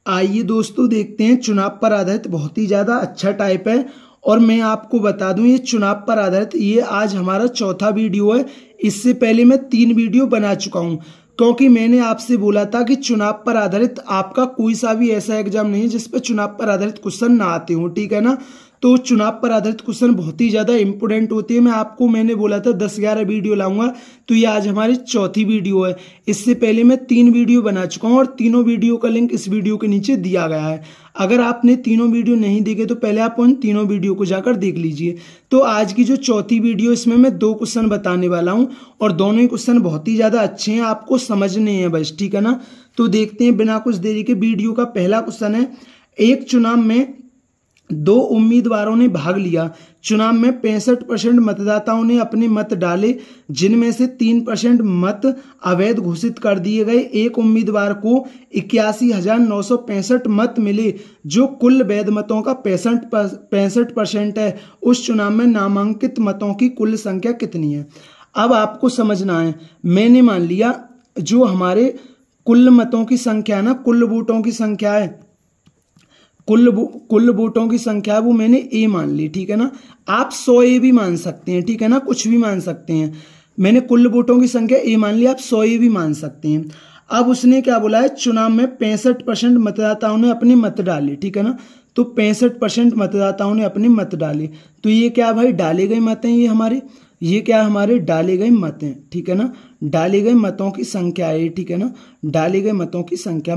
आइए दोस्तों देखते हैं, चुनाव पर आधारित बहुत ही ज़्यादा अच्छा टाइप है। और मैं आपको बता दूं, ये चुनाव पर आधारित ये आज हमारा चौथा वीडियो है। इससे पहले मैं 3 वीडियो बना चुका हूं, क्योंकि मैंने आपसे बोला था कि चुनाव पर आधारित आपका कोई सा भी ऐसा एग्जाम नहीं है जिस पर चुनाव पर आधारित क्वेश्चन ना आते हो, ठीक है ना। तो चुनाव पर आधारित क्वेश्चन बहुत ही ज़्यादा इंपॉर्टेंट होती है। मैंने बोला था 10-11 वीडियो लाऊंगा, तो ये आज हमारी चौथी वीडियो है। इससे पहले मैं 3 वीडियो बना चुका हूँ और तीनों वीडियो का लिंक इस वीडियो के नीचे दिया गया है। अगर आपने तीनों वीडियो नहीं देखे तो पहले आप उन तीनों वीडियो को जाकर देख लीजिए। तो आज की जो चौथी वीडियो, इसमें मैं 2 क्वेश्चन बताने वाला हूँ और दोनों ही क्वेश्चन बहुत ही ज़्यादा अच्छे हैं, आपको समझने हैं बस, ठीक है ना। तो देखते हैं बिना कुछ देरी के। वीडियो का पहला क्वेश्चन है, एक चुनाव में 2 उम्मीदवारों ने भाग लिया। चुनाव में 65% मतदाताओं ने अपने मत डाले, जिनमें से 3% मत अवैध घोषित कर दिए गए। एक उम्मीदवार को 81,965 मत मिले, जो कुल वैध मतों का 65% है। उस चुनाव में नामांकित मतों की कुल संख्या कितनी है? अब आपको समझना है, मैंने मान लिया जो हमारे कुल मतों की संख्या है ना, कुल वोटों की संख्या है, कुल वोटों की संख्या वो मैंने ए मान ली, ठीक है ना। आप 100 ए भी मान सकते हैं, ठीक है ना, कुछ भी मान सकते हैं। मैंने कुल वोटों की संख्या ए मान ली, आप 100 ए भी मान सकते हैं। अब उसने क्या बोला है, चुनाव में 65% मतदाताओं ने अपने मत डाले, ठीक है ना। तो 65% मतदाताओं ने अपने मत डाले, तो ये क्या भाई, डाले गए मत हैं, ये क्या हमारे डाले गए मत हैं, ठीक है ना। डाले गए मतों की संख्या है, ठीक है ना, डाले गए मतों की संख्या।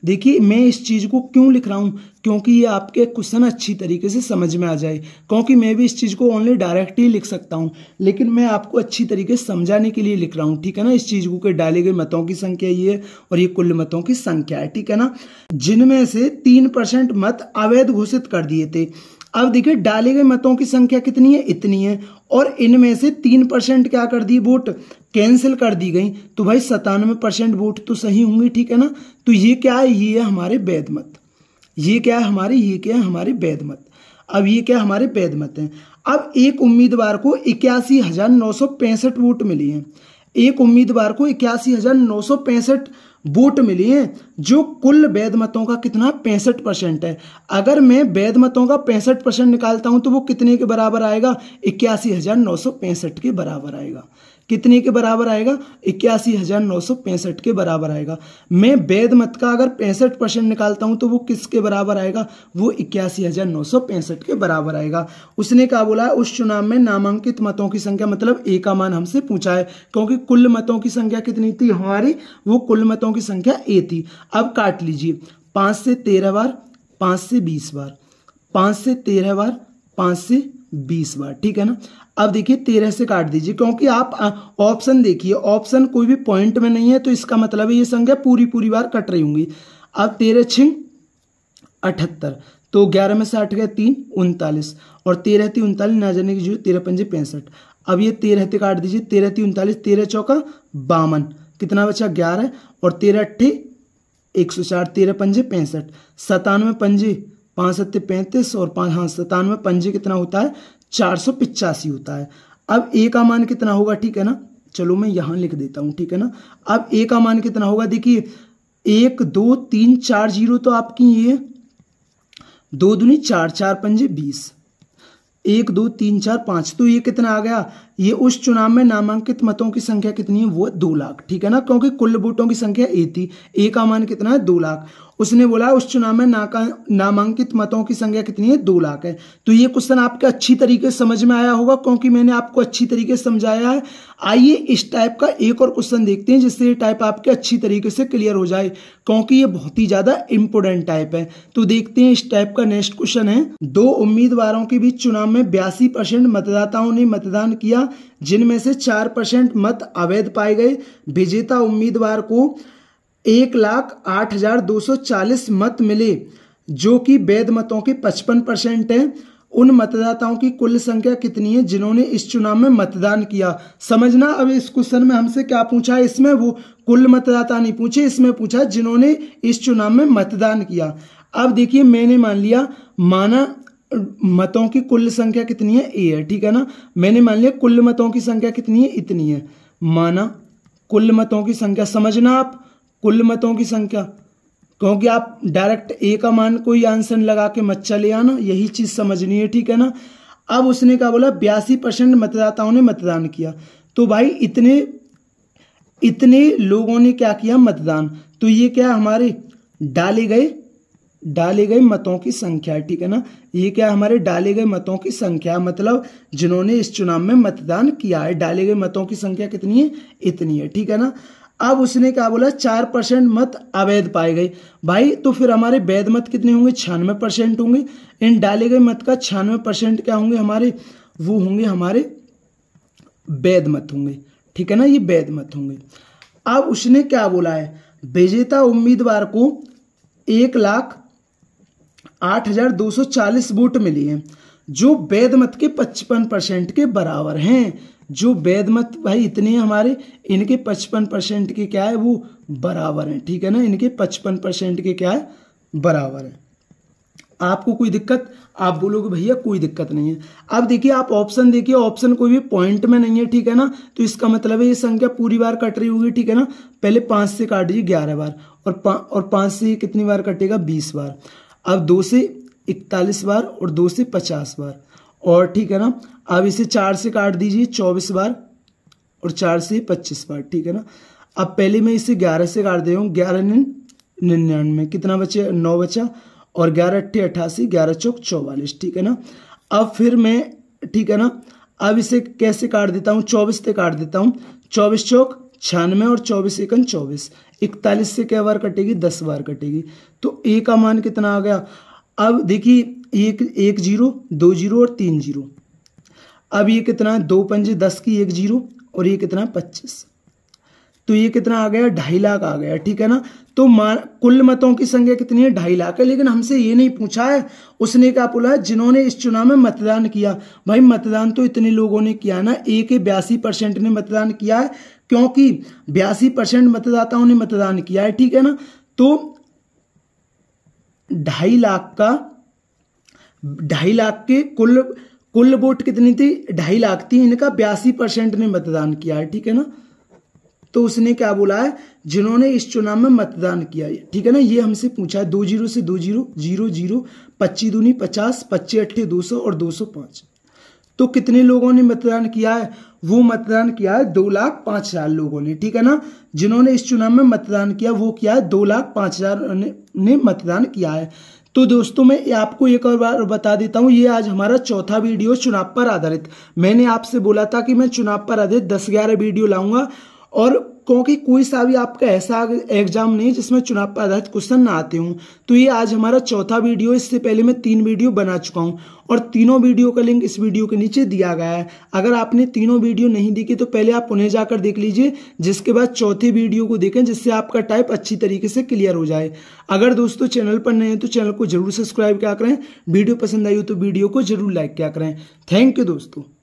देखिए मैं इस चीज को क्यों लिख रहा हूं, क्योंकि ये आपके क्वेश्चन अच्छी तरीके से समझ में आ जाए। क्योंकि मैं भी इस चीज को ओनली डायरेक्ट ही लिख सकता हूं, लेकिन मैं आपको अच्छी तरीके से समझाने के लिए लिख रहा हूं, ठीक है ना। इस चीज को कि डाले गए मतों की संख्या ये है और ये कुल मतों की संख्या है, ठीक है ना। जिनमें से 3% मत अवैध घोषित कर दिए थे। अब देखिए डाले गए मतों की संख्या कितनी है, इतनी है, और इनमें से 3% क्या कर दिए, वोट कैंसिल कर दी गई। तो भाई 97% वोट तो सही होंगे, ठीक है ना। तो ये क्या है, ये है हमारे वैध मत। ये क्या है हमारे वैध मत। अब ये क्या हमारे वैध मत हैं। अब एक उम्मीदवार को 81,965 वोट मिले हैं। एक उम्मीदवार को 81,965 वोट मिले हैं, जो कुल वैध मतों का कितना 65% है। अगर मैं वैध मतों का 65% निकालता हूं तो वो कितने के बराबर आएगा, 81,965 के बराबर आएगा। कितने के बराबर आएगा, 81,965 के बराबर आएगा। मैं वैध मत का अगर 65% निकालता हूं तो वो किसके बराबर आएगा, वो 81,965 के बराबर आएगा। उसने क्या बोला, उस चुनाव में नामांकित मतों की संख्या, मतलब ए का मान हमसे पूछा है, क्योंकि कुल मतों की संख्या कितनी थी हमारी, वो कुल मतों की संख्या ए थी। अब काट लीजिए, 5 से 13 बार, 5 से 20 बार, 5 से 13 बार, 5 से 20 बार, ठीक है ना। अब देखिए 13 से काट दीजिए, क्योंकि आप ऑप्शन देखिए, ऑप्शन कोई भी पॉइंट में नहीं है, तो इसका मतलब है ये संख्या पूरी बार कट रही होंगी। अब 13 छिंग 78, तो 11 में से 8 गया 3, 39, और 13 थी 39 ना जाने की जो 13 पंजे 65। अब ये 13 से काट दीजिए, 13 थी 39, 13 चौका 52, कितना बचा 11, और 13 अट्ठे 104, 13 पंजे 65, 97 पंजे 5 सत्ते 35, और 97 पंजे कितना होता है 485 होता है। अब ए का मान कितना होगा, ठीक है ना, चलो मैं यहां लिख देता हूं, ठीक है ना। अब ए का मान कितना होगा, देखिए 1 2 3 4 0 तो आपकी ये 2 दूनी 4, 4 पंजे 20, 1 2 3 4 5, तो ये कितना आ गया, ये उस चुनाव में नामांकित मतों की संख्या कितनी है, वो 2 लाख, ठीक है ना, क्योंकि कुल वोटों की संख्या ए थी। ए का मान कितना है, 2 लाख। उसने बोला उस चुनाव में नामांकित मतों की संख्या कितनी है, 2 लाख है। तो ये क्वेश्चन आपके अच्छी तरीके से समझ में आया होगा, क्योंकि मैंने आपको अच्छी तरीके से समझाया है। आइए इस टाइप का एक और क्वेश्चन देखते हैं, जिससे ये टाइप आपके अच्छी तरीके से क्लियर हो जाए, क्योंकि ये बहुत ही ज्यादा इंपोर्टेंट टाइप है। तो देखते हैं इस टाइप का नेक्स्ट क्वेश्चन है, 2 उम्मीदवारों के बीच चुनाव में 82% मतदाताओं ने मतदान किया, जिनमें से 4% मत अवैध पाए गए। विजेता उम्मीदवार को 1,08,240 मत मिले, जो कि वैध मतों के 55% है। उन मतदाताओं की कुल संख्या कितनी है जिन्होंने इस चुनाव में मतदान किया। समझना, अब इस क्वेश्चन में हमसे क्या पूछा है, इसमें वो कुल मतदाता नहीं पूछे, इसमें पूछा जिन्होंने इस चुनाव में मतदान किया। अब देखिए मैंने मान लिया, माना मतों की कुल संख्या कितनी है, ए है, ठीक है ना। मैंने मान लिया कुल मतों की संख्या कितनी है, इतनी है। माना कुल मतों की संख्या, समझना आप, कुल मतों की संख्या क्योंकि आप डायरेक्ट ए का मान कोई आंसर लगा के मत चले आना, यही चीज समझनी है, ठीक है ना। अब उसने क्या बोला, 82% मतदाताओं ने मतदान किया। तो भाई इतने लोगों ने क्या किया, मतदान। तो ये क्या हमारे डाले गए मतों की संख्या है, ठीक है ना। ये क्या हमारे डाले गए मतों की संख्या, मतलब जिन्होंने इस चुनाव में मतदान किया है, डाले गए मतों की संख्या कितनी है, इतनी है, ठीक है ना। अब उसने क्या बोला, 4% मत अवैध पाए गए। भाई तो फिर हमारे वैध मत कितने होंगे, 96% होंगे। इन डाले गए मत का 96% क्या होंगे हमारे, वो होंगे हमारे वैध मत होंगे, ठीक है ना, ये वैध मत होंगे। अब उसने क्या बोला है, विजेता उम्मीदवार को 1,08,240 वोट मिली हैं, जो वैध मत के 55% के बराबर हैं। जो वैध मत भाई इतने हमारे, इनके 55% के क्या है, वो बराबर हैं, ठीक है ना, इनके 55% के क्या है, बराबर है। आपको कोई दिक्कत, आप बोलोगे भैया कोई दिक्कत नहीं है। अब देखिए आप ऑप्शन देखिए, ऑप्शन कोई भी पॉइंट में नहीं है, ठीक है ना। तो इसका मतलब है ये संख्या पूरी बार कट रही होगी, ठीक है ना। पहले 5 से काट दीजिए 11 बार, और 5 से कितनी बार कटेगा, 20 बार। अब 2 से 41 बार, और 2 से 50 बार, और ठीक है ना। अब इसे 4 से काट दीजिए 24 बार, और 4 से 25 बार, ठीक है ना। अब पहले मैं इसे 11 से काट दे रहा हूँ, 11 99, कितना बचे, 9 बचा, और 11 8 88, 11 चौक 44, ठीक है ना। अब फिर मैं, ठीक है ना, अब इसे कैसे काट देता हूँ, 24 से काट देता हूँ, 24 चौक 96, और 24 एकन 24, 41 से क्या बार कटेगी, 10 बार कटेगी। तो ए का मान कितना आ गया। अब देखिए 1 0, 2 0 और 3 0। अब ये कितना है, 2 पंजे 10 की 1 0, और ये कितना 25। तो ये कितना आ गया, 2.5 लाख आ गया, ठीक है ना। तो कुल मतों की संख्या कितनी है, 2.5 लाख है। लेकिन हमसे ये नहीं पूछा है, उसने क्या बोला है, जिन्होंने इस चुनाव में मतदान किया। भाई मतदान तो इतने लोगों ने किया ना, ए के 82% ने मतदान किया है, क्योंकि 82% मतदाताओं ने मतदान किया है, ठीक है ना। तो 2.5 लाख के कुल वोट कितनी थी, 2.5 लाख थी, इनका 82% ने मतदान किया है, ठीक है ना। तो उसने क्या बोला है, जिन्होंने इस चुनाव में मतदान किया है, ठीक है ना। ये हमसे पूछा है 2 0 से 2 0 0 0, 25 दूनी 50, 25 अट्ठे 200, और 205। तो कितने लोगों ने मतदान किया है, वो मतदान किया है 2,05,000 लोगों ने, ठीक है ना। जिन्होंने इस चुनाव में मतदान किया वो किया है 2,05,000 ने मतदान किया है। तो दोस्तों मैं आपको एक और बार बता देता हूँ, ये आज हमारा चौथा वीडियो चुनाव पर आधारित। मैंने आपसे बोला था कि मैं चुनाव पर आधारित 10-11 वीडियो लाऊंगा, और क्योंकि कोई सा भी आपका ऐसा एग्जाम नहीं जिसमें चुनाव पर आधारित क्वेश्चन ना आते हों, तो ये आज हमारा चौथा वीडियो। इससे पहले मैं 3 वीडियो बना चुका हूं, और तीनों वीडियो का लिंक इस वीडियो के नीचे दिया गया है। अगर आपने तीनों वीडियो नहीं देखी तो पहले आप उन्हें जाकर देख लीजिए, जिसके बाद चौथे वीडियो को देखें, जिससे आपका टाइप अच्छी तरीके से क्लियर हो जाए। अगर दोस्तों चैनल पर नए हैं तो चैनल को जरूर सब्सक्राइब क्या करें, वीडियो पसंद आई हो तो वीडियो को जरूर लाइक क्या करें। थैंक यू दोस्तों।